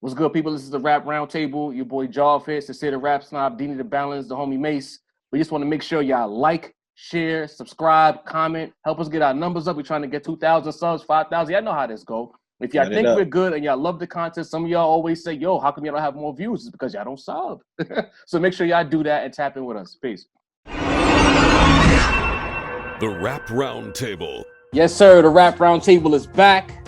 What's good, people? This is the Rap Roundtable. Your boy Ghostface, the City Rap Snob, Dini the Balance, the homie Mace. We just want to make sure y'all like, share, subscribe, comment, help us get our numbers up. We're trying to get 2,000 subs, 5,000. Y'all know how this go. If y'all think we're good and y'all love the content, some of y'all always say, yo, how come y'all don't have more views? It's because y'all don't sub. So make sure y'all do that and tap in with us. Peace. The Rap Roundtable. Yes, sir. The Rap Roundtable is back.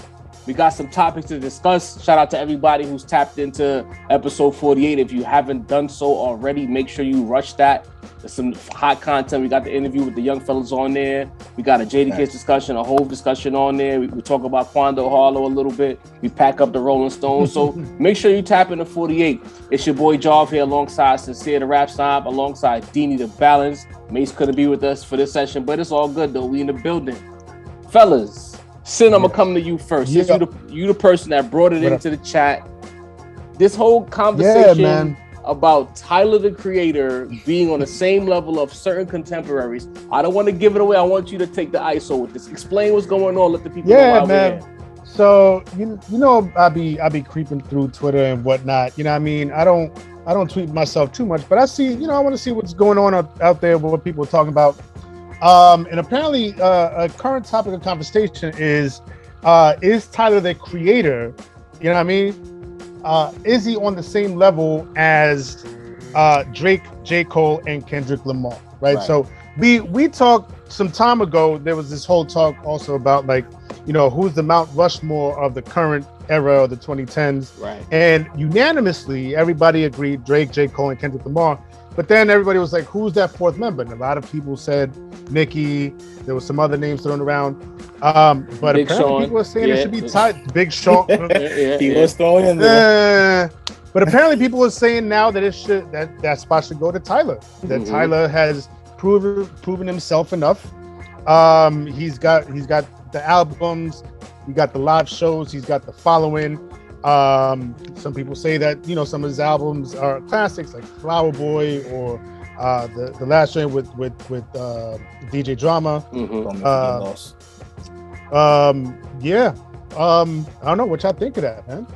We got some topics to discuss. Shout out to everybody who's tapped into episode 48. If you haven't done so already, make sure you rush that. There's some hot content. We got the interview with the young fellas on there. We got a Jadakiss discussion, a whole discussion on there. We talk about Quando Harlow a little bit. We pack up the Rolling Stones. So make sure you tap into 48. It's your boy Jav here alongside Sincere the Rap Snob, alongside Dini the Balance. Mace couldn't be with us for this session, but it's all good though. We in the building. Fellas. Sin, I'm gonna come to you first. Since you the person that brought it into the chat. This whole conversation about Tyler the Creator being on the same level of certain contemporaries. I don't want to give it away. I want you to take the ISO with this. Explain what's going on. Let the people know why we're here. So you know I be creeping through Twitter and whatnot. You know what I mean? I don't tweet myself too much, but I see, I want to see what's going on out there, what people are talking about. And apparently a current topic of conversation is Tyler the Creator, you know what I mean? Is he on the same level as Drake, J. Cole, and Kendrick Lamar, right? So we talked some time ago, there was this whole talk also about who's the Mount Rushmore of the current era of the 2010s. Right. And unanimously, everybody agreed Drake, J. Cole, and Kendrick Lamar. But then everybody was like, who's that fourth member? And a lot of people said Nicki. There was some other names thrown around. But Big apparently Sean. people are saying it should be tied. Big Sean. He was thrown in there. But apparently people are saying now that that spot should go to Tyler. That Tyler has proven himself enough. He's got the albums, he got the live shows, he's got the following. Some people say that some of his albums are classics like Flower Boy or the last joint with DJ Drama. I don't know what y'all think of that, man.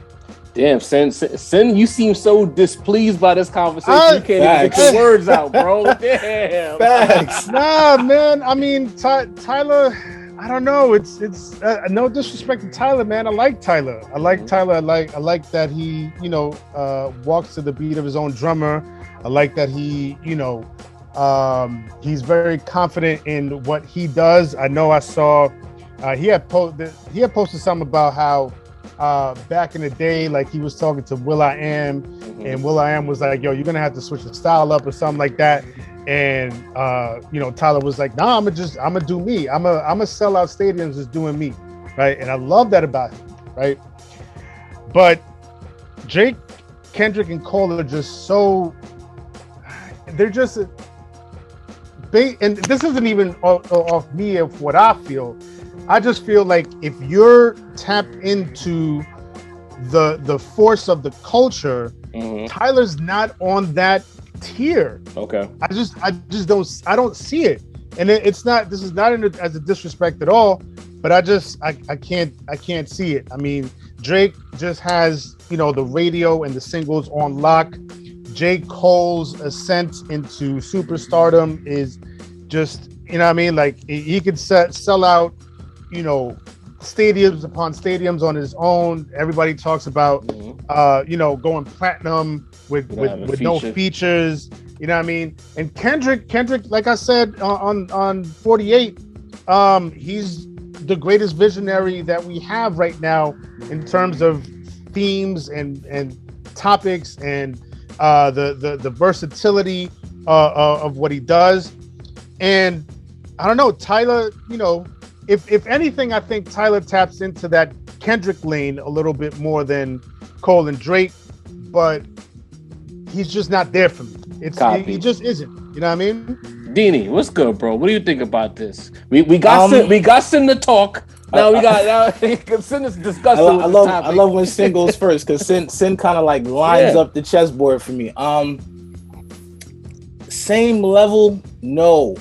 Damn, Sin, you seem so displeased by this conversation. You can't even get your words out, bro. Damn. Facts. Nah, man. I mean, Tyler. I don't know. It's no disrespect to Tyler, man. I like Tyler. I like that he, walks to the beat of his own drummer. I like that he, he's very confident in what he does. I know I saw he had posted something about how back in the day, like he was talking to Will.i.am, and Will.i.am was like, yo, you're gonna have to switch the style up or something like that. And Tyler was like, nah, I'm gonna do me. I'm gonna sell out stadiums as doing me, right? And I love that about him, right? But Drake, Kendrick, and Cole are just so, they're just, and this isn't even off me of what I feel. I just feel like if you're tapped into the force of the culture, Tyler's not on that tier. Okay. I just don't see it, and this is not as a disrespect at all, but I can't see it. I mean, Drake just has the radio and the singles on lock. J. Cole's ascent into superstardom is just, like he could sell out stadiums upon stadiums on his own. Everybody talks about going platinum with no features, and Kendrick, like I said on 48, he's the greatest visionary that we have right now in terms of themes and topics and the versatility of what he does. And I don't know, Tyler, if anything, I think Tyler taps into that Kendrick lane a little bit more than Cole and Drake, but he's just not there for me. He just isn't. You know what I mean? Dini, what's good, bro? What do you think about this? We got Sin to talk. Now we got Sin is discussing. I love when Sin goes first, because Sin kind of like lines up the chessboard for me. Same level, no.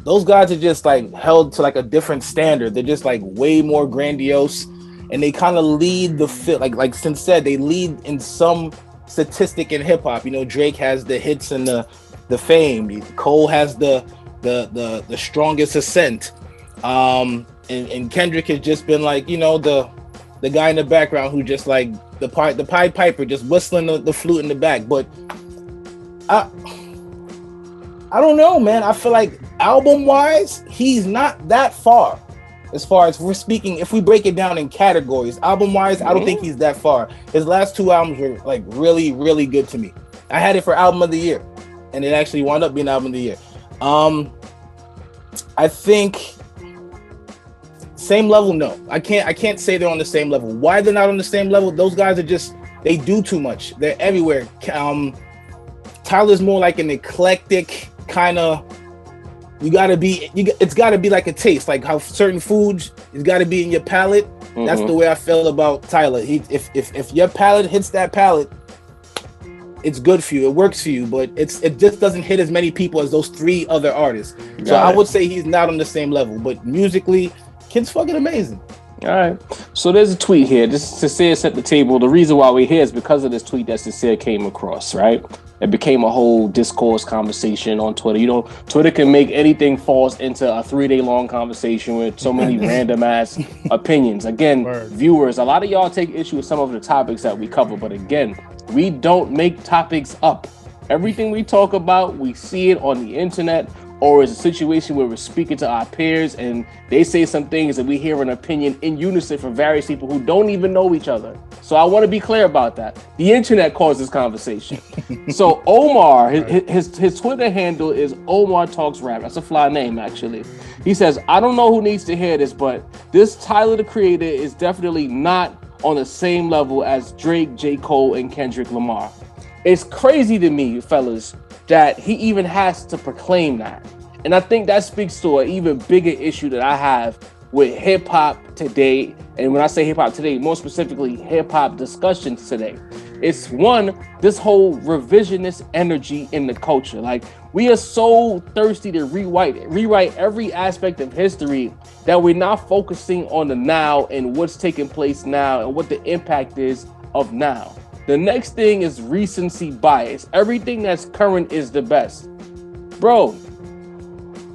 Those guys are just like held to like a different standard. They're just like way more grandiose. and they kind of lead the field. Like Sin said, they lead in some statistic in hip hop. You know, Drake has the hits and the fame. Cole has the strongest ascent. And Kendrick has just been like, you know, the guy in the background who just like the Pied Piper just whistling the flute in the back. But I don't know, man. I feel like album wise, he's not that far. As far as if we break it down in categories, album wise, I don't think he's that far. His last 2 albums were like really, really good to me. I had it for album of the year, and it actually wound up being album of the year. I think same level, no. I can't say they're on the same level. Why they're not on the same level? Those guys are they do too much. They're everywhere. Tyler's more like an eclectic kind of. It's got to be like a taste, like how certain foods, it's got to be in your palate. That's the way I feel about Tyler. If your palate hits that palate, it's good for you. It works for you, but it just doesn't hit as many people as those 3 other artists. So I would say he's not on the same level, but musically, kid's fucking amazing. All right. So there's a tweet here. This is Sincere set the table. The reason why we're here is because of this tweet that Sincere came across, right? It became a whole discourse conversation on Twitter. You know, Twitter can make anything falls into a 3-day long conversation with so many random ass opinions. Again, viewers, a lot of y'all take issue with some of the topics that we cover, but again, we don't make topics up. Everything we talk about, we see it on the internet, or is a situation where we're speaking to our peers and they say some things and we hear an opinion in unison from various people who don't even know each other. So I want to be clear about that. The internet causes conversation. So Omar, his Twitter handle is Omar Talks Rap. That's a fly name, actually. He says, I don't know who needs to hear this, but this Tyler, the Creator, is definitely not on the same level as Drake, J. Cole, and Kendrick Lamar. It's crazy to me, fellas, that he even has to proclaim that. And I think that speaks to an even bigger issue that I have with hip hop today. And when I say hip hop today, more specifically hip hop discussions today, it's one, this whole revisionist energy in the culture. Like, we are so thirsty to rewrite every aspect of history that we're not focusing on the now and what's taking place now and what the impact is of now. The next thing is recency bias. Everything that's current is the best. Bro,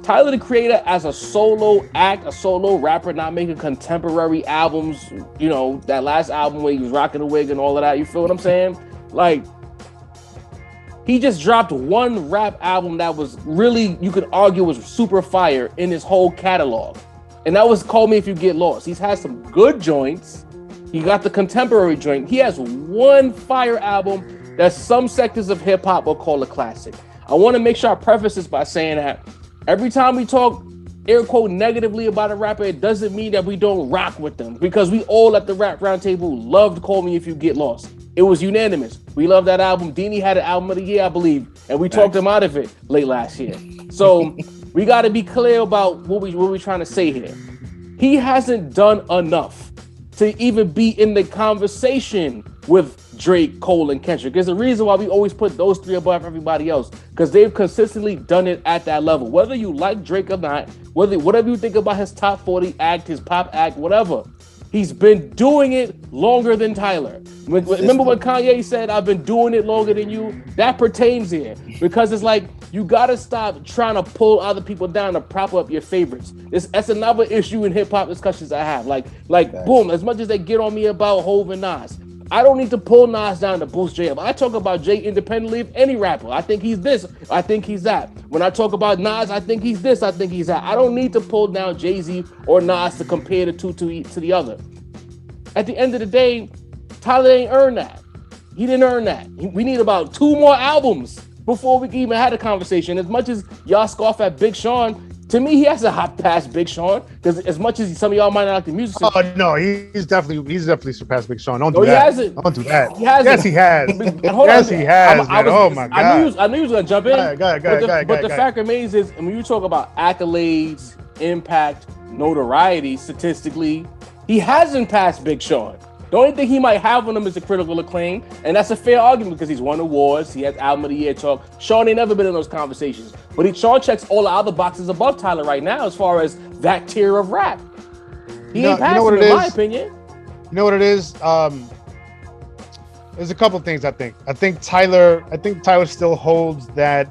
Tyler, the Creator, as a solo act, a solo rapper, not making contemporary albums, you know, that last album where he was rocking the wig and all of that, you feel what I'm saying? Like, he just dropped one rap album that was really, you could argue, was super fire in his whole catalog. And that was Call Me If You Get Lost. He's had some good joints. He got the contemporary joint. He has one fire album that some sectors of hip hop will call a classic. I want to make sure I preface this by saying that every time we talk, air quote, negatively about a rapper, it doesn't mean that we don't rock with them, because we all at the Rap Roundtable loved Call Me If You Get Lost. It was unanimous. We love that album. Deanie had an album of the year, I believe, and we talked him out of it late last year. So we got to be clear about what we're trying to say here. He hasn't done enough to even be in the conversation with Drake, Cole, and Kendrick. There's a reason why we always put those 3 above everybody else, because they've consistently done it at that level. Whether you like Drake or not, whatever you think about his top 40 act, his pop act, whatever, he's been doing it longer than Tyler. Remember when Kanye said, I've been doing it longer than you? That pertains here, because it's like, you gotta stop trying to pull other people down to prop up your favorites. That's another issue in hip hop discussions I have. Like, boom, as much as they get on me about Hov and Nas, I don't need to pull Nas down to boost Jay up. I talk about Jay independently of any rapper. I think he's this, I think he's that. When I talk about Nas, I think he's this, I think he's that. I don't need to pull down Jay-Z or Nas to compare the two to the other. At the end of the day, Tyler ain't earned that. He didn't earn that. We need about 2 more albums before we can even have a conversation. As much as y'all scoff at Big Sean, to me, he has to hop past Big Sean, because as much as some of y'all might not like the music. Oh no, he's definitely surpassed Big Sean. Don't do no, that. He hasn't. Don't do that. He hasn't. Yes, he has. Yes, he has. Oh my God. I knew he was gonna jump in. Go ahead. But the fact remains is, when you talk about accolades, impact, notoriety, statistically, he hasn't passed Big Sean. The only thing he might have on him is a critical acclaim, and that's a fair argument because he's won awards, he has Album of the Year talk. Sean ain't never been in those conversations, but Sean checks all the other boxes above Tyler right now as far as that tier of rap. He ain't passing him, in my opinion. You know what it is? There's a couple things I think. I think Tyler still holds that,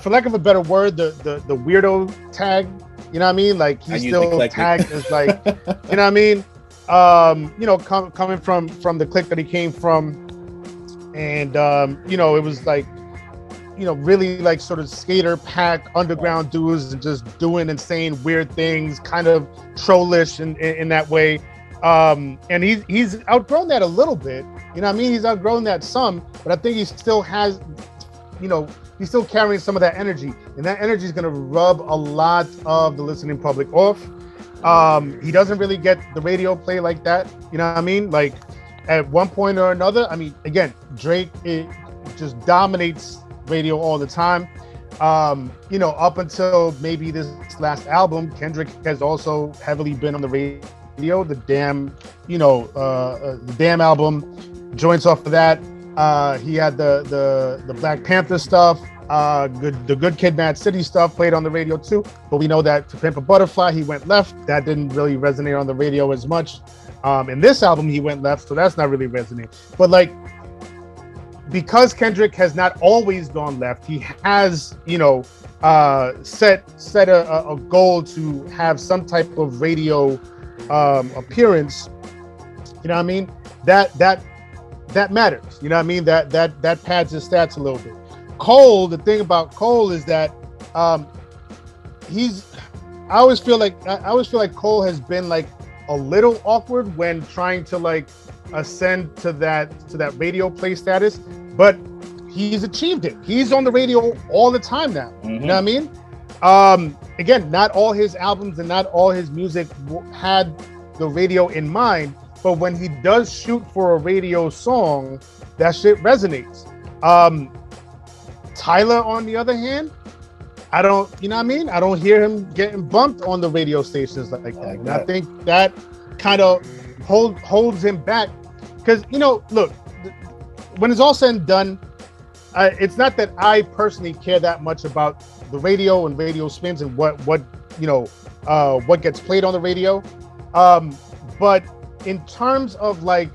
for lack of a better word, the weirdo tag. You know what I mean? Like he's still tagged as like, you know what I mean? Coming from the clique that he came from, and it was like, really like sort of skater pack underground dudes and just doing insane weird things, kind of trollish in that way. And he's outgrown that a little bit. You know what I mean? He's outgrown that some, but I think he still has, he's still carrying some of that energy, and that energy is going to rub a lot of the listening public off. He doesn't really get the radio play like that. You know what I mean? Like at one point or another, I mean, again, Drake just dominates radio all the time. Up until maybe this last album, Kendrick has also heavily been on the radio. The Damn album, joints off of that. He had the Black Panther stuff, the Good Kid, Mad City stuff played on the radio too. But we know that To Pimp a Butterfly, he went left. That didn't really resonate on the radio as much. In this album, he went left, so that's not really resonating. But like, because Kendrick has not always gone left, he has, set a goal to have some type of radio appearance. You know what I mean? That matters. You know what I mean? That pads his stats a little bit. Cole, the thing about Cole is that I always feel like Cole has been like a little awkward when trying to like ascend to that radio play status, but he's achieved it. He's on the radio all the time now. Mm-hmm. You know what I mean? Again, not all his albums and not all his music had the radio in mind, but when he does shoot for a radio song, that shit resonates. Tyler, on the other hand, I don't hear him getting bumped on the radio stations like that. And I think that kind of holds him back. Because, look, when it's all said and done, it's not that I personally care that much about the radio and radio spins and what gets played on the radio. But in terms of like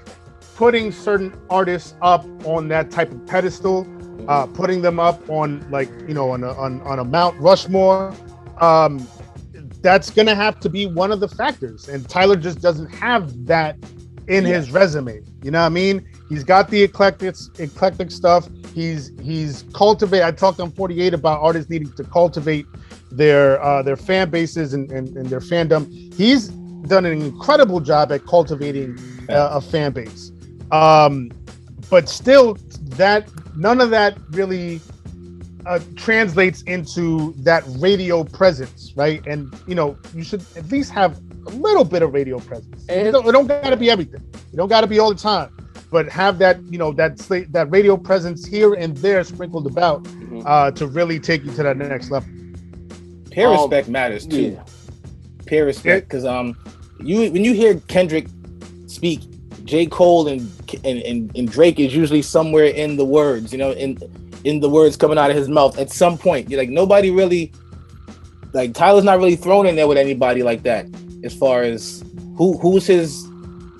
putting certain artists up on that type of pedestal, putting them up on like, on a Mount Rushmore, that's going to have to be one of the factors. And Tyler just doesn't have that in his resume. You know what I mean? He's got the eclectic stuff. He's cultivated. I talked on 48 about artists needing to cultivate their fan bases and their fandom. He's done an incredible job at cultivating a fan base. But still, that none of that really translates into that radio presence, right? And you should at least have a little bit of radio presence. And it don't got to be everything. You don't got to be all the time, but have that that radio presence here and there sprinkled about to really take you to that next level. Peer respect matters too. Yeah. Peer respect, because when you hear Kendrick speak, J. Cole and Drake is usually somewhere in the words, in the words coming out of his mouth at some point. You're like, nobody really, like, Tyler's not really thrown in there with anybody like that. As far as who's his,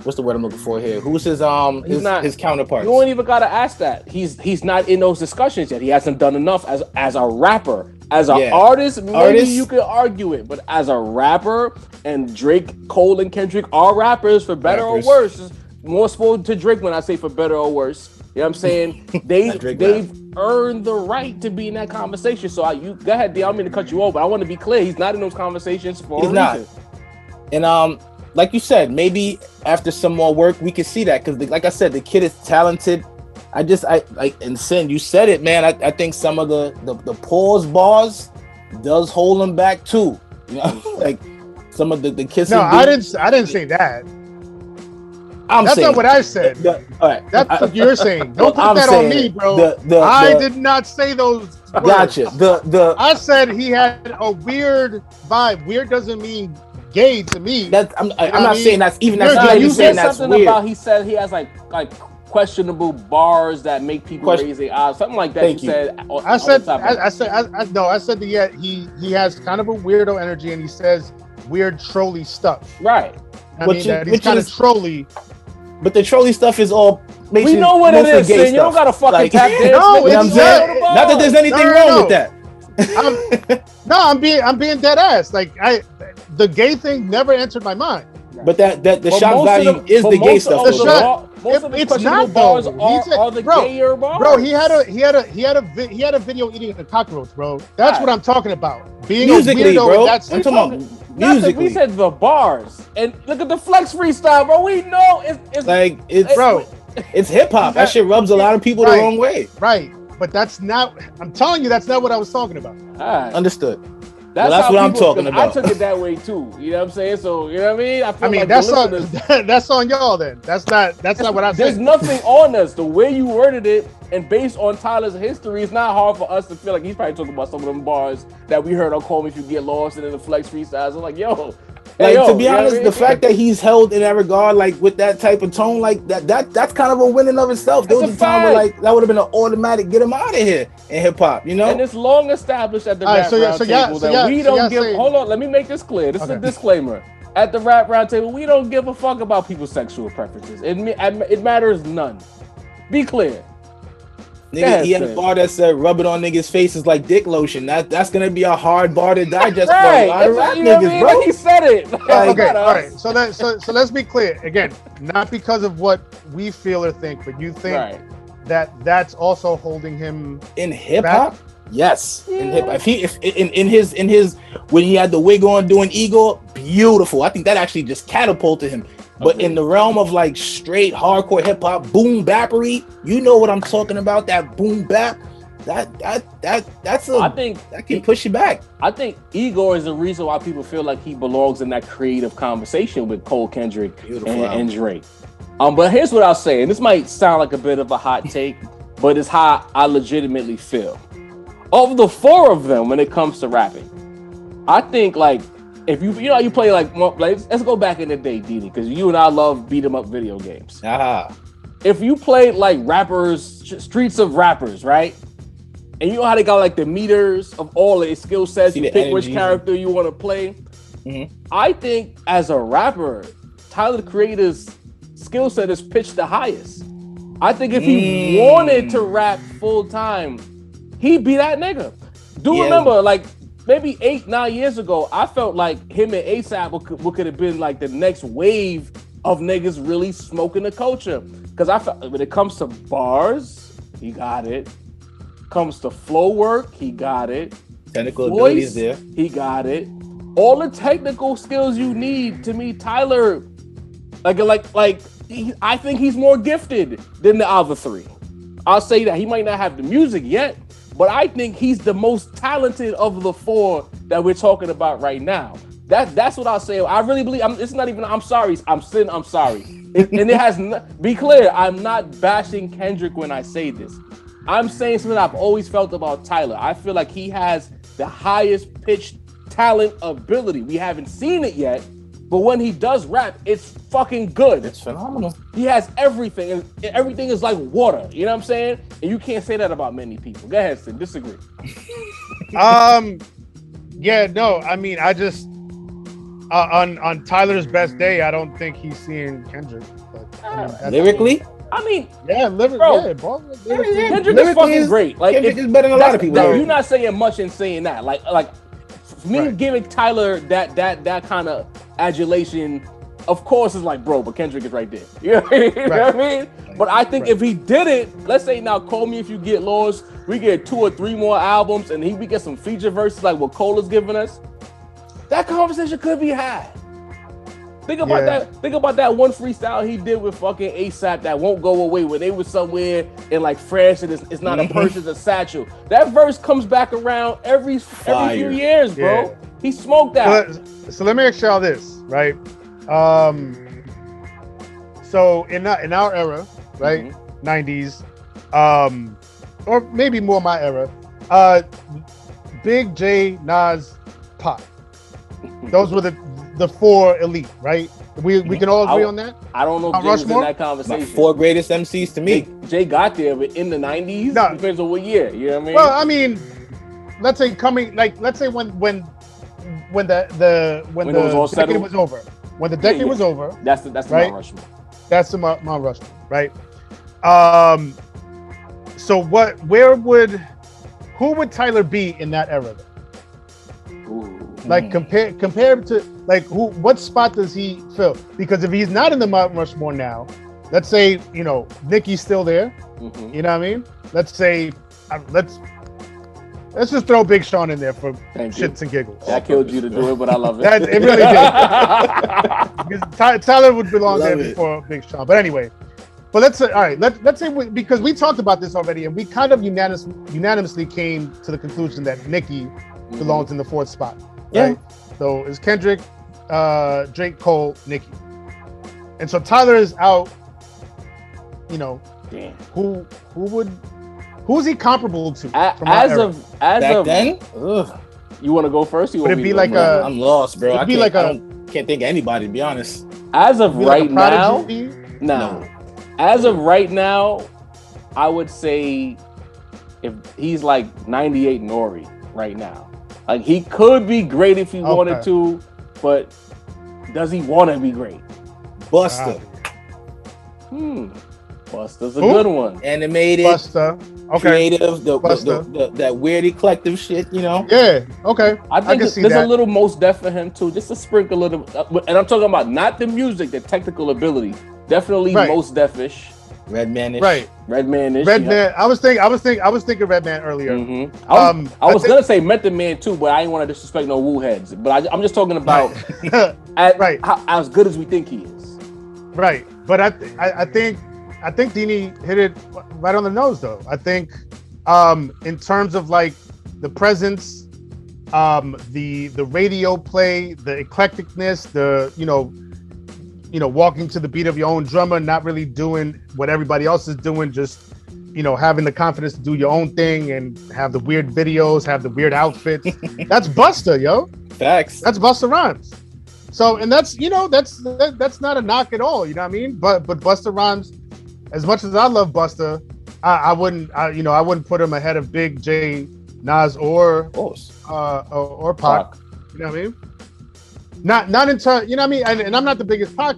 what's the word I'm looking for here? Who's his his counterparts? You don't even gotta ask that. He's not in those discussions yet. He hasn't done enough as a rapper. As an artist, maybe you could argue it, but as a rapper, and Drake, Cole, and Kendrick are rappers for better or worse. More spoken to Drake when I say for better or worse. You know what I'm saying? They've earned the right to be in that conversation. So you go ahead, D. I don't mean to cut you off, but I want to be clear. He's not in those conversations for a reason. Not. And like you said, maybe after some more work, we can see that. Because like I said, the kid is talented. And Sin, you said it, man. I think some of the pause bars does hold him back too. Like some of the kissing. No, I didn't say that. That's not what I said. All right. That's what you're saying. Don't put that on me, bro. I did not say those words. Gotcha. I said he had a weird vibe. Weird doesn't mean gay to me. I'm not saying that's even. You said something about he said he has like questionable bars that make people raise their eyes, something like that. I said that he has kind of a weirdo energy, and he says weird trolly stuff. Right. that he's kind of trolly. But the trolley stuff is all. We know what it is, Sin. You don't gotta fucking tap dance. No, it's not that there's anything wrong with that. I'm being dead ass. Like the gay thing never entered my mind. But the shock value is the gay stuff. Most of the questionable bars are the gayer bars. Bro, he had a video eating a cockroach, bro. That's what I'm talking about. Being musically, a weirdo, bro. That's I'm talking about musically. We said the bars, and look at the flex freestyle, bro. We know it's hip hop. That shit rubs a lot of people the wrong way. Right, but that's not. I'm telling you, that's not what I was talking about. Right. Understood. That's what I'm talking about. I took it that way too. You know what I'm saying? So you know what I mean? That's on y'all then. That's not what I said. There's nothing on us. The way you worded it, and based on Tyler's history, it's not hard for us to feel like he's probably talking about some of them bars that we heard on Call Me If You Get Lost and in the flex freestyles. I'm like, to be honest, the fact that he's held in that regard, like with that type of tone, like that's kind of a win in of itself. There was a time where like that would have been an automatic get him out of here in hip hop, you know. And it's long established at the rap round table that we don't give. Hold on, let me make this clear. This is a disclaimer. At the rap round table, we don't give a fuck about people's sexual preferences. It matters none. Be clear. Nigga, he had a bar that said "rub it on niggas' faces like dick lotion." That's gonna be a hard bar to digest for a lot of rap niggas, bro. Like he said it. Okay, all right. So let's be clear again. Not because of what we feel or think, but you think that that's also holding him in hip hop. Yes, in hip hop. If in his when he had the wig on doing Eagle, beautiful. I think that actually just catapulted him. But in the realm of like straight hardcore hip hop, boom bappery, you know what I'm talking about? That boom bap, I think that can push you back. I think Igor is the reason why people feel like he belongs in that creative conversation with Cole, Kendrick, and Drake. But here's what I'll say, and this might sound like a bit of a hot take, but it's how I legitimately feel. Of the four of them, when it comes to rapping, I think like. If you play like let's go back in the day, Didi, because you and I love beat 'em up video games. If you played like Streets of Rappers, right? And you know how they got like the meters of all their skill sets, you pick which character you want to play. Mm-hmm. I think as a rapper, Tyler the Creator's skill set is pitched the highest. I think if he wanted to rap full time, he'd be that nigga. Remember, like maybe 8-9 years ago, I felt like him and ASAP could have been like the next wave of niggas really smoking the culture. Because I felt when it comes to bars, he got it. Comes to flow work, he got it. Technical abilities there, he got it. All the technical skills you need. To me, Tyler, I think he's more gifted than the other three. I'll say that he might not have the music yet. But I think he's the most talented of the four that we're talking about right now. That's what I'll say. I really believe. It's not even. I'm sorry. I'm sorry. And it has. Be clear. I'm not bashing Kendrick when I say this. I'm saying something I've always felt about Tyler. I feel like he has the highest pitched talent ability. We haven't seen it yet, but when he does rap, it's fucking good. It's phenomenal. He has everything, and everything is like water. You know what I'm saying? And you can't say that about many people. Go ahead, Sid. Disagree. Yeah, no. I mean, I just on Tyler's best day, I don't think he's seeing Kendrick. But, lyrically, I mean, lyrically, Kendrick is fucking great. Like, Kendrick is better than a lot of people. You're not saying much in saying that. Like me giving Tyler that kind of adulation, of course, is like, bro, but Kendrick is right there. You know what I mean? But I think if he did it, let's say now, Call Me If You Get Lost, we get 2 or 3 more albums, and we get some feature verses like what Cole is giving us. That conversation could be had. Think about that. Think about that one freestyle he did with fucking ASAP that won't go away, where they were somewhere in like France and it's not a purse, it's a satchel. That verse comes back around every few years, bro. Yeah. He smoked that. So let me ask y'all this, right? So in our era, right, 90s, or maybe more my era, Big J, Nas, Pop. Those were the 4 elite, right? We can all agree on that? I don't know if Jay was in that conversation. My 4 greatest MCs to me. Jay got there, but in the 90s, depends on what year, you know what I mean? Well, I mean, let's say when the decade was over. when the decade was over. That's the right? Mount Rushmore. That's the Mount Rushmore, right? So who would Tyler be in that era? Like compared to like what spot does he fill? Because if he's not in the Mount Rushmore now, let's say, you know, Nicki's still there. Mm-hmm. You know what I mean? Let's say let's just throw Big Sean in there for shits and giggles. That killed you to do it, but I love it. It really did. Because Tyler would belong there before Big Sean. But anyway, but let's say, all right, let's say because we talked about this already, and we kind of unanimously came to the conclusion that Nicki belongs in the fourth spot. Right? Yeah. So it's Kendrick, Drake, Cole, Nicki. And so Tyler is out. You know, who's he comparable to? As of then, you want to go first? Would it be like I'm lost, bro. I can't think of anybody, to be honest. As of right now, no. As of right now, I would say if he's like 98 Nori right now. Like, he could be great if he wanted to, but does he want to be great? Busta. Busta's a good one. Animated. Busta. Okay. Creative. That weird eclectic shit, you know? Yeah. Okay. I think there's a little Most Def for him too, just to sprinkle a little. And I'm talking about not the music, the technical ability. Definitely Most Def-ish. Redman-ish. Right. Redman-ish. Redman. Yeah. I was thinking Redman earlier. Mm-hmm. I was gonna say Method Man too, but I didn't want to disrespect no Woo heads. But I'm just talking about as good as we think he is. Right. But I think Dini hit it right on the nose, though. I think in terms of like the presence, the radio play, the eclecticness, the you know, walking to the beat of your own drummer, not really doing what everybody else is doing, just, you know, having the confidence to do your own thing and have the weird videos, have the weird outfits. That's Busta, yo. Facts. That's Busta Rhymes. So, and that's, you know, that's not a knock at all, you know what I mean? But Busta Rhymes, as much as I love Busta, I wouldn't put him ahead of Big J, Nas, or Pac. You know what I mean? Not in turn, you know what I mean? And I'm not the biggest Pac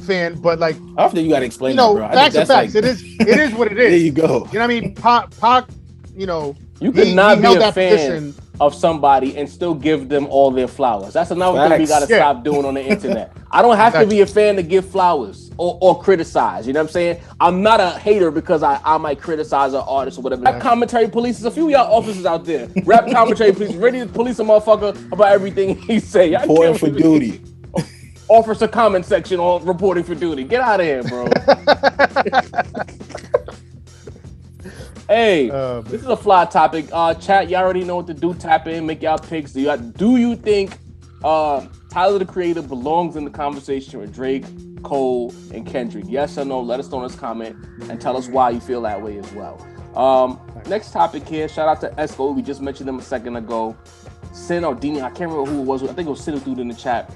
fan, but like, after you gotta explain, you know, that, bro. Facts are facts. Like... It is what it is. There you go. You know what I mean? Pac, you know, you cannot be a fan of somebody and still give them all their flowers. That's another thing we gotta stop doing on the internet. I don't have to be a fan to give flowers or criticize. You know what I'm saying? I'm not a hater because I might criticize an artist or whatever. Rap commentary police, there's a few of y'all officers out there. Rap commentary police, ready to police a motherfucker about everything he say. Reporting for duty. Officer comment section on reporting for duty. Get out of here, bro. Hey, this is a fly topic. Chat, y'all already know what to do. Tap in, make y'all picks. Do you think Tyler the Creator belongs in the conversation with Drake, Cole, and Kendrick? Yes or no? Let us know in this comment and tell us why you feel that way as well. Next topic here. Shout out to Esco. We just mentioned him a second ago. Sin or Dini, I can't remember who it was. I think it was Sin who threw it in the chat.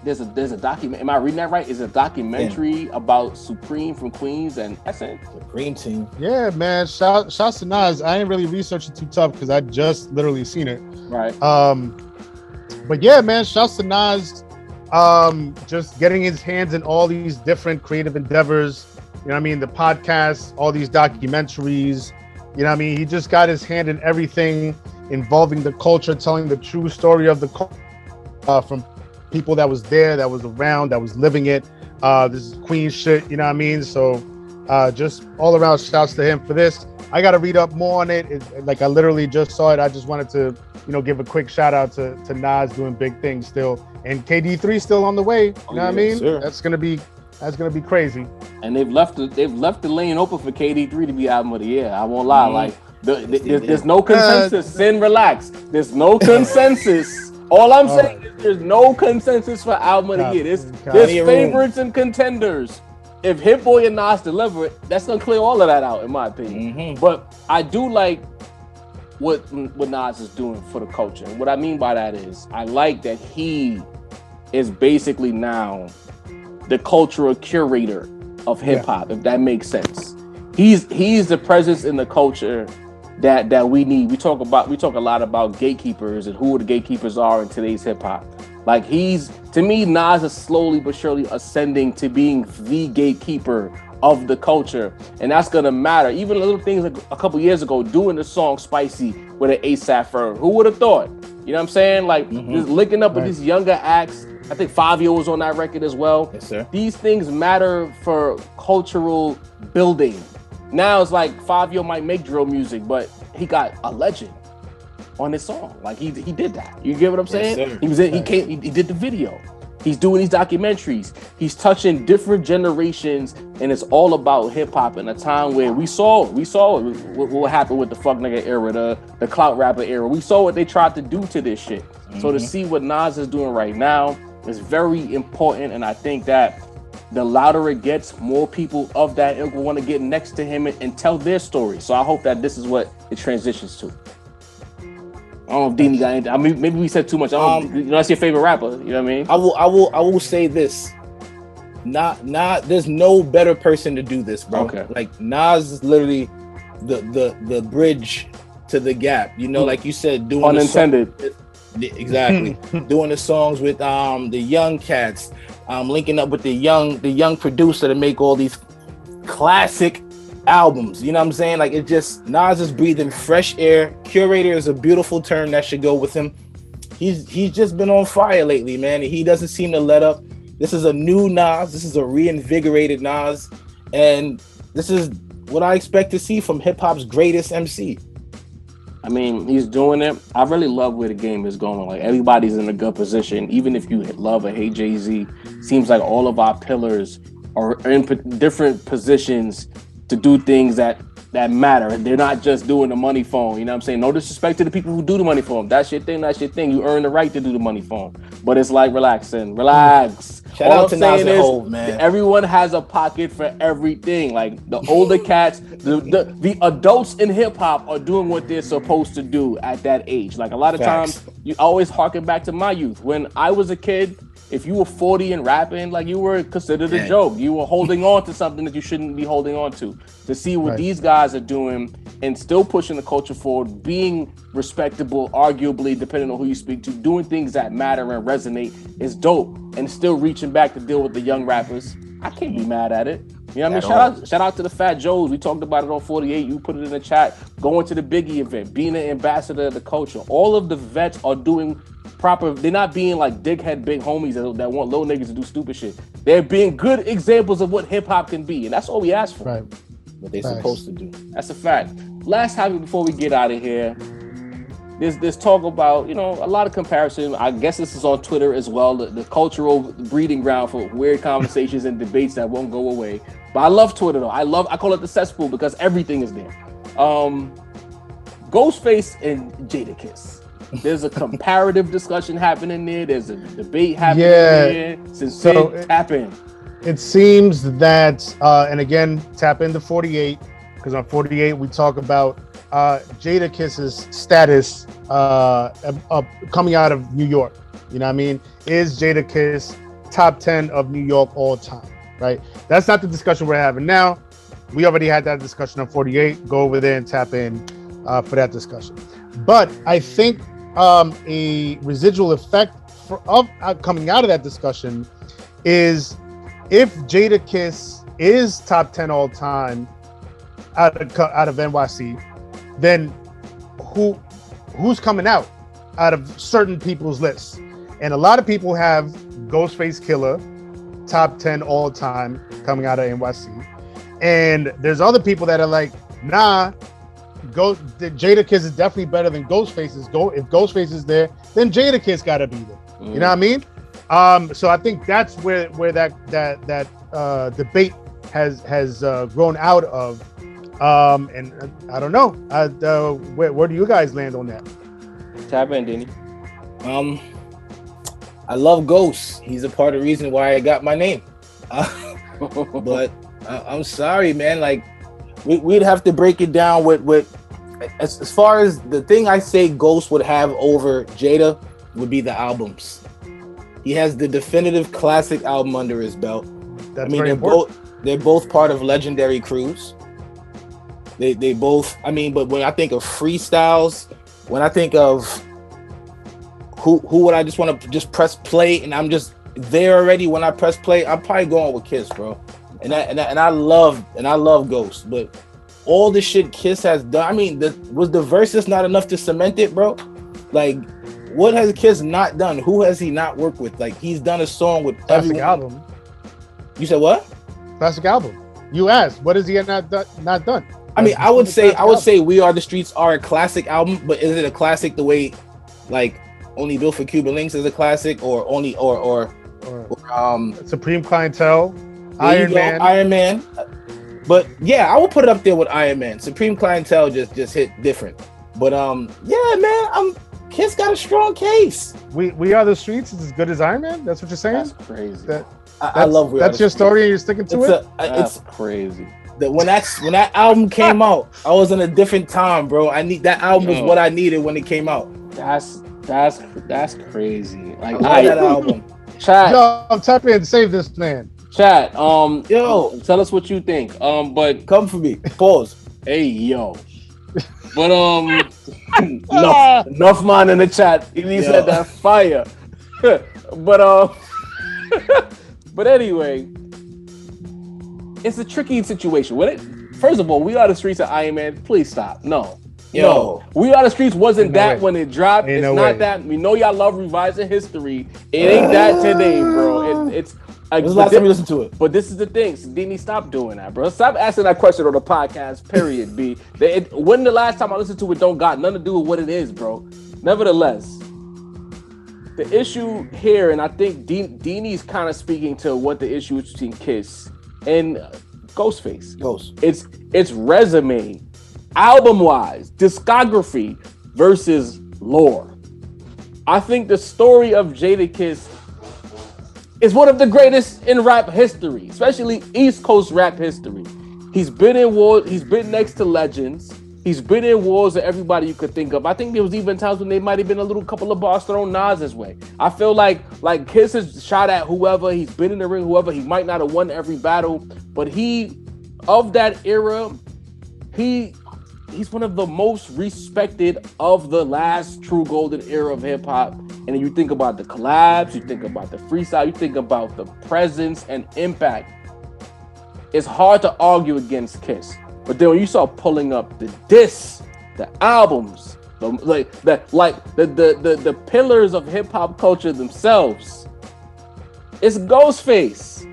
There's a document. Am I reading that right? Is a documentary about Supreme from Queens and Essence? Supreme team. Yeah, man. Shouts to Nas. I ain't really researching too tough because I just literally seen it. Right. But yeah, man. Shouts to Nas. Just getting his hands in all these different creative endeavors. You know what I mean? The podcasts, all these documentaries. You know what I mean? He just got his hand in everything involving the culture, telling the true story of the culture from people that was there, that was around, that was living it. This is Queen shit, you know what I mean? So just all around shouts to him for this. I got to read up more on it. Like, I literally just saw it. I just wanted to, you know, give a quick shout out to Nas doing big things still. And KD3 still on the way. You know what I mean? Sure. That's gonna be crazy. And they've left the lane open for KD3 to be album of the year. I won't lie. Like there's no consensus. Sin, relax. There's no consensus. All I'm saying is there's no consensus for album of the year. There's favorites and contenders. If Hit Boy and Nas deliver it, that's gonna clear all of that out, in my opinion. Mm-hmm. But I do like what Nas is doing for the culture. And what I mean by that is I like that he is basically now the cultural curator of hip hop, if that makes sense. He's the presence in the culture that we need. We talk a lot about gatekeepers and who the gatekeepers are in today's hip hop. Like to me, Nas is slowly but surely ascending to being the gatekeeper of the culture, and that's gonna matter. Even little things like a couple years ago, doing the song "Spicy" with an ASAP Ferg. Who would have thought? You know what I'm saying? Like just linking up with these younger acts. I think Fabio was on that record as well. Yes, sir. These things matter for cultural building. Now it's like Fabio might make drill music, but he got a legend on his song. Like he did that. You get what I'm saying? Yes, He was in. He did the video. He's doing these documentaries. He's touching different generations, and it's all about hip hop in a time where we saw what happened with the fuck nigga era, the clout rapper era. We saw what they tried to do to this shit. So to see what Nas is doing right now is very important, and I think that the louder it gets, more people of that ilk will want to get next to him and tell their story. So I hope that this is what it transitions to. I don't know if Dini got anything. I mean, maybe we said too much. That's your favorite rapper. You know what I mean? I will say this. Not. There's no better person to do this, bro. Okay. Like Nas is literally the bridge to the gap. You know, like you said, doing unintended. Exactly. Doing the songs with the young cats, linking up with the young producer to make all these classic albums. You know what I'm saying? Like Nas is breathing fresh air. Curator is a beautiful term that should go with him. He's just been on fire lately, man. He doesn't seem to let up. This is a new Nas. This is a reinvigorated Nas, and this is what I expect to see from hip hop's greatest MC. I mean, he's doing it. I really love where the game is going. Like everybody's in a good position. Even if you love or hate Jay-Z, seems like all of our pillars are in different positions to do things that matter. And they're not just doing the money phone. You know what I'm saying? No disrespect to the people who do the money phone. That's your thing. That's your thing. You earn the right to do the money phone. But it's like relax. Shout out to Nas and Hov, man. Everyone has a pocket for everything. Like the older cats, the adults in hip hop are doing what they're supposed to do at that age. Like a lot of times, you always harken back to my youth. When I was a kid, if you were 40 and rapping, like you were considered a joke. You were holding on to something that you shouldn't be holding on to. To see what these guys are doing and still pushing the culture forward, being respectable, arguably, depending on who you speak to, doing things that matter and resonate is dope. And still reaching back to deal with the young rappers. I can't be mad at it. You know what I mean? Shout out to the Fat Joes. We talked about it on 48. You put it in the chat. Going to the Biggie event, being an ambassador of the culture. All of the vets are doing proper. They're not being like dickhead big homies that want little niggas to do stupid shit. They're being good examples of what hip hop can be, and that's all we ask for. Right. What they're supposed to do. That's a fact. Last topic before we get out of here. There's talk about, a lot of comparison. I guess this is on Twitter as well. The cultural breeding ground for weird conversations and debates that won't go away. But I love Twitter though. I call it the cesspool because everything is there. Ghostface and Jadakiss. There's a comparative discussion happening there. There's a debate happening there. Sincere, tap in. It seems that, and again, tap into 48, because on 48 we talk about Jadakiss's status coming out of New York. You know what I mean? Is Jadakiss top 10 of New York all time? Right? That's not the discussion we're having now. We already had that discussion on 48. Go over there and tap in for that discussion. But I think a residual effect of coming out of that discussion is if Jadakiss is top 10 all time out of NYC, then who's coming out of certain people's lists? And a lot of people have Ghostface Killer top 10 all time coming out of NYC, and there's other people that are like, nah, Jadakiss is definitely better than Ghostface. If Ghostface is there, then Jadakiss got to be there. You know what I mean? So I think that's where that debate has grown out of. And I don't know. Where do you guys land on that? Tap in, Denny. I love Ghost. He's a part of the reason why I got my name. But I'm sorry, man. Like we'd have to break it down with as far as the thing I say Ghost would have over Jada would be the albums. He has the definitive classic album under his belt. That's very important. They're both part of legendary crews. They both, but when I think of freestyles, when I think of who would I just want to just press play and I'm just there already when I press play? I'm probably going with Kiss, bro. And I love Ghost, but all the shit Kiss has done. I mean, was the verses not enough to cement it, bro? Like, what has Kiss not done? Who has he not worked with? Like, he's done a song with classic album. You said what? Classic album. You asked, what has he not done? I mean, I would say We Are the Streets are a classic album, but is it a classic the way, like, Only Built for Cuban Links is a classic, or Supreme Clientele, Iron Man. But yeah, I would put it up there with Iron Man. Supreme Clientele just hit different. But yeah, man, Kiss got a strong case. We Are the Streets is as good as Iron Man. That's what you're saying? That's crazy. I love We Are That's your story, and you're sticking to it. That's crazy. When that album came out, I was in a different time, bro. That album was what I needed when it came out. That's crazy. Like, that album. Chat. Yo, type in, save this man. Chat. Yo, tell us what you think. But come for me. Pause. Hey, yo. But enough man in the chat. He said that fire. But but anyway, it's a tricky situation. First of all, We Are the Streets of Iron Man. Please stop. No. We Are the Streets wasn't that when it dropped. It's not that. We know y'all love revising history. It ain't that today, bro. It's When was the last time you listened to it? But this is the thing. Didn't stop doing that, bro. Stop asking that question on the podcast, period, B. When the last time I listened to it don't got nothing to do with what it is, bro. Nevertheless, the issue here, and I think Deanie's kind of speaking to what the issue is between Kiss and Ghostface. It's resume, album-wise, discography versus lore. I think the story of Jadakiss is one of the greatest in rap history, especially East Coast rap history. He's been in war. He's been next to legends. He's been in wars with everybody you could think of. I think there was even times when they might have been a couple of bars thrown Nas's way. I feel like Kiss has shot at whoever. He's been in the ring, whoever. He might not have won every battle, but of that era, he's one of the most respected of the last true golden era of hip hop. And you think about the collabs, you think about the freestyle, you think about the presence and impact. It's hard to argue against Kiss. But then when you start pulling up the discs, the albums, the pillars of hip hop culture themselves, it's Ghostface.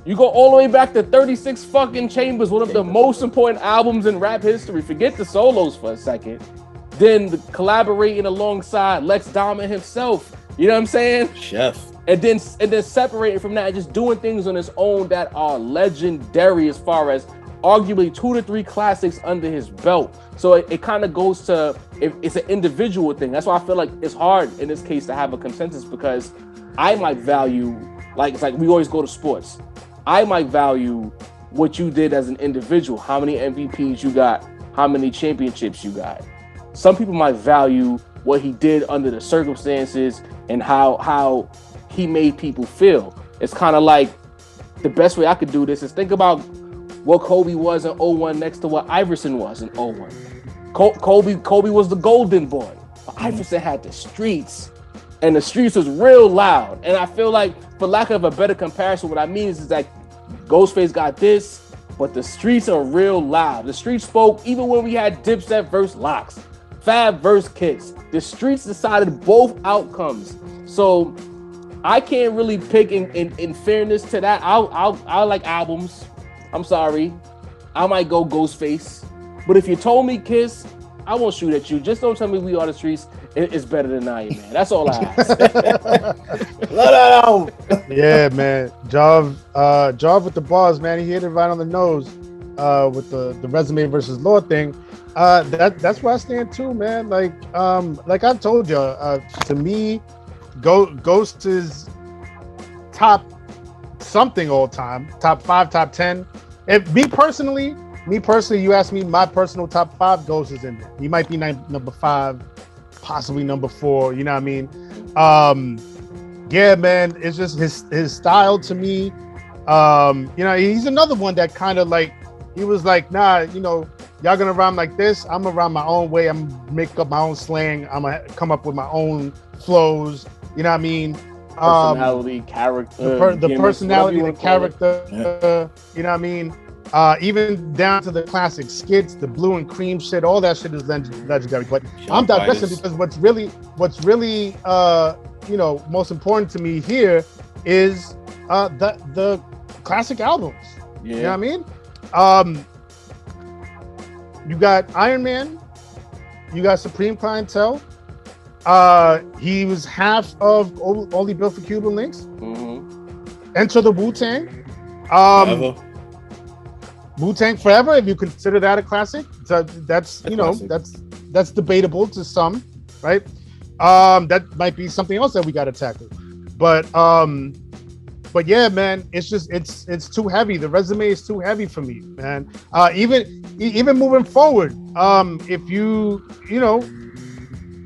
You go all the way back to 36 fucking Chambers, one of the most important albums in rap history. Forget the solos for a second. Then collaborating alongside Lex Diamond himself. You know what I'm saying? Chef. And then separating from that and just doing things on his own that are legendary as far as arguably 2 to 3 classics under his belt. So it kind of goes to, it's an individual thing. That's why I feel like it's hard in this case to have a consensus, because I might value, it's like we always go to sports. I might value what you did as an individual, how many MVPs you got, how many championships you got. Some people might value what he did under the circumstances and how he made people feel. It's kind of like, the best way I could do this is think about what Kobe was in 01 next to what Iverson was in 01. Kobe was the golden boy, but Iverson had the streets, and the streets was real loud. And I feel like, for lack of a better comparison, what I mean is that Ghostface got this, but the streets are real loud. The streets spoke even when we had Dipset versus Lox, Fab versus Kiss. The streets decided both outcomes. So I can't really pick in fairness to that. I like albums. I'm sorry. I might go Ghostface. But if you told me Kiss, I won't shoot at you. Just don't tell me We Are the Streets is better than Iron Man. That's all I ask. Yeah, man. Jav with the bars, man. He hit it right on the nose with the resume versus law thing. That's where I stand too, man. Like I told you, to me, Ghost is top something all time, top 5, top 10. If me personally, you ask me my personal top 5, Ghost is in there. He might be number 5, possibly number 4. You know what I mean? Yeah, man. It's just his style to me. He's another one that kind of he was like, nah, Y'all gonna rhyme like this. I'm gonna rhyme my own way. I'm gonna make up my own slang. I'm gonna come up with my own flows. You know what I mean? Personality, character, the personality, the character. You know what I mean? Even down to the classic skits, the blue and cream shit, all that shit is legendary. But I'm digressing because what's really most important to me here is the classic albums. Yeah. You know what I mean? You got Iron Man, you got Supreme Clientele. He was half of Only Built for Cuban Links. Mm-hmm. Enter the Wu-Tang. Wu-Tang Forever, if you consider that a classic. So that's that's debatable to some, right? That might be something else that we got to tackle. But yeah, man, it's too heavy. The resume is too heavy for me, man. Even moving forward, if you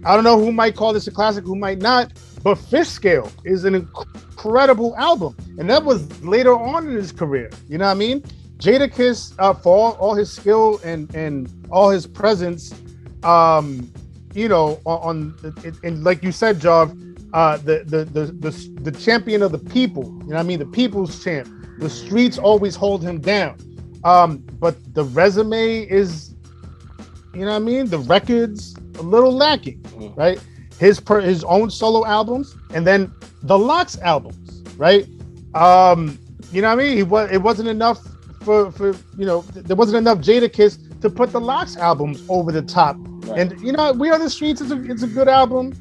I don't know who might call this a classic, who might not, but Fish Scale is an incredible album, and that was later on in his career. You know what I mean? Jadakiss, for all his skill and all his presence, and like you said, Jav, the champion of the people. You know what I mean? The people's champ. The streets always hold him down. But the resume is, you know what I mean? The record's a little lacking, right? His own solo albums, and then the Lox albums, right? You know what I mean? It wasn't enough for there wasn't enough Jadakiss to put the Lox albums over the top. Right. And We Are the Streets is a good album,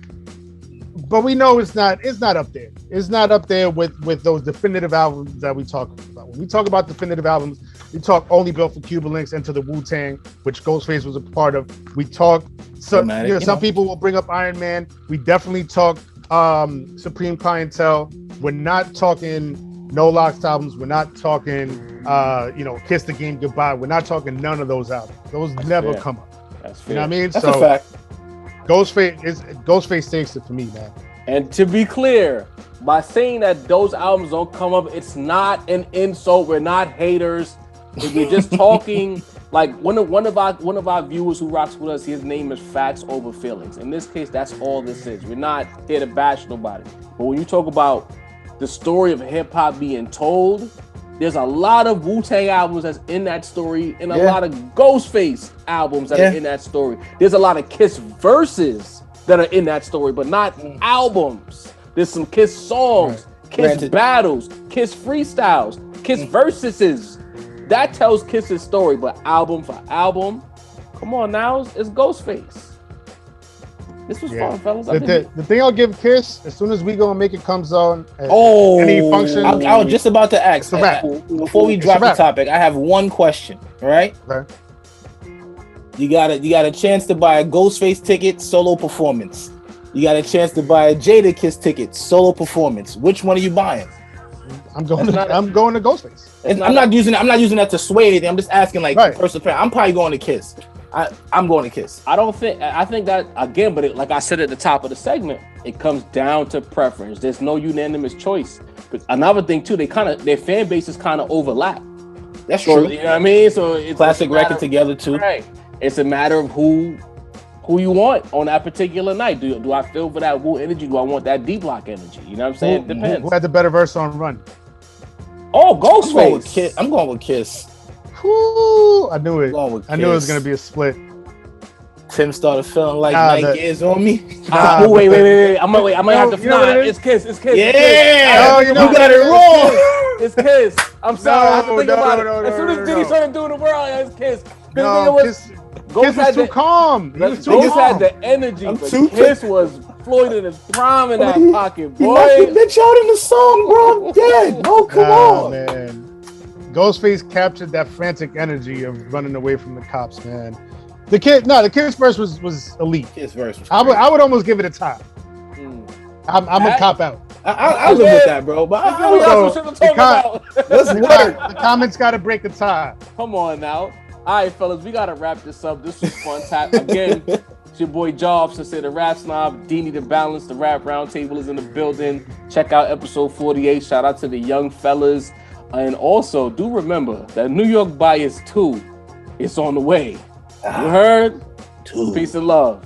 but we know it's not up there. It's not up there with those definitive albums that we talk about. When we talk about definitive albums, we talk Only Built for Cuban Links, Into the Wu-Tang, which Ghostface was a part of. We talk some people will bring up Iron Man. We definitely talk Supreme Clientele. We're not talking No Lox albums. We're not talking Kiss the Game Goodbye. We're not talking none of those albums. Those never come up. That's fair. You know what I mean? That's a fact. Ghostface takes it for me, man. And to be clear, by saying that those albums don't come up, it's not an insult. We're not haters. If we're just talking, like one of our viewers who rocks with us, his name is Facts Over Feelings. In this case, that's all this is. We're not here to bash nobody. But when you talk about the story of hip hop being told, there's a lot of Wu-Tang albums that's in that story, and a lot of Ghostface albums that are in that story. There's a lot of Kiss verses that are in that story, but not albums. There's some Kiss songs, Kiss battles, Kiss freestyles, Kiss verses. That tells Kiss's story, but album for album, come on now, it's Ghostface. This was fun, fellas. The thing I'll give Kiss, as soon as We Gonna Make It comes on, any function. I was just about to ask. Before we drop the topic, I have one question. All right. Okay. You got a chance to buy a Ghostface ticket, solo performance. You got a chance to buy a Jadakiss ticket, solo performance. Which one are you buying? I'm going to Ghostface. I'm not using that to sway anything. I'm just asking, first opinion. I'm probably going to Kiss. I'm going to Kiss. I think that again, but like I said at the top of the segment, it comes down to preference. There's no unanimous choice. But another thing too, their fan bases kind of overlap. That's true. You know what I mean? So it's classic record together too. Right. It's a matter of who you want on that particular night. Do I feel for that Wu energy? Do I want that D Block energy? You know what I'm saying? It depends. Who had the better verse on Run? Oh, Ghostface. I'm going with Kiss. Whoo, I knew it. I knew it was gonna be a split. Tim started feeling like Night Gears on me. Wait. I might have to. It's Kiss. Yeah. You got it wrong. It's Kiss. I'm sorry. I have to think about it. As soon as Diddy started doing the world, it's Kiss. Kiss was too calm. Ghost had the energy, but Kiss was Floyd in his prime in that pocket, boy. He left the bitch out in the song, bro. I'm dead. Oh, come on, man. Ghostface captured that frantic energy of running away from the cops, man. The Kiss verse was elite. Kiss verse was I would almost give it a tie. I'm a cop out. I live with that, bro. But the comments got to break the tie. Come on now. All right, fellas, we got to wrap this up. This was fun. Again, it's your boy Jobs, to say the Rap Snob, Deanie the Balance, the Rap Roundtable is in the building. Check out episode 48. Shout out to the young fellas. And also, do remember that New York Bias 2 is on the way. You heard? Peace and love.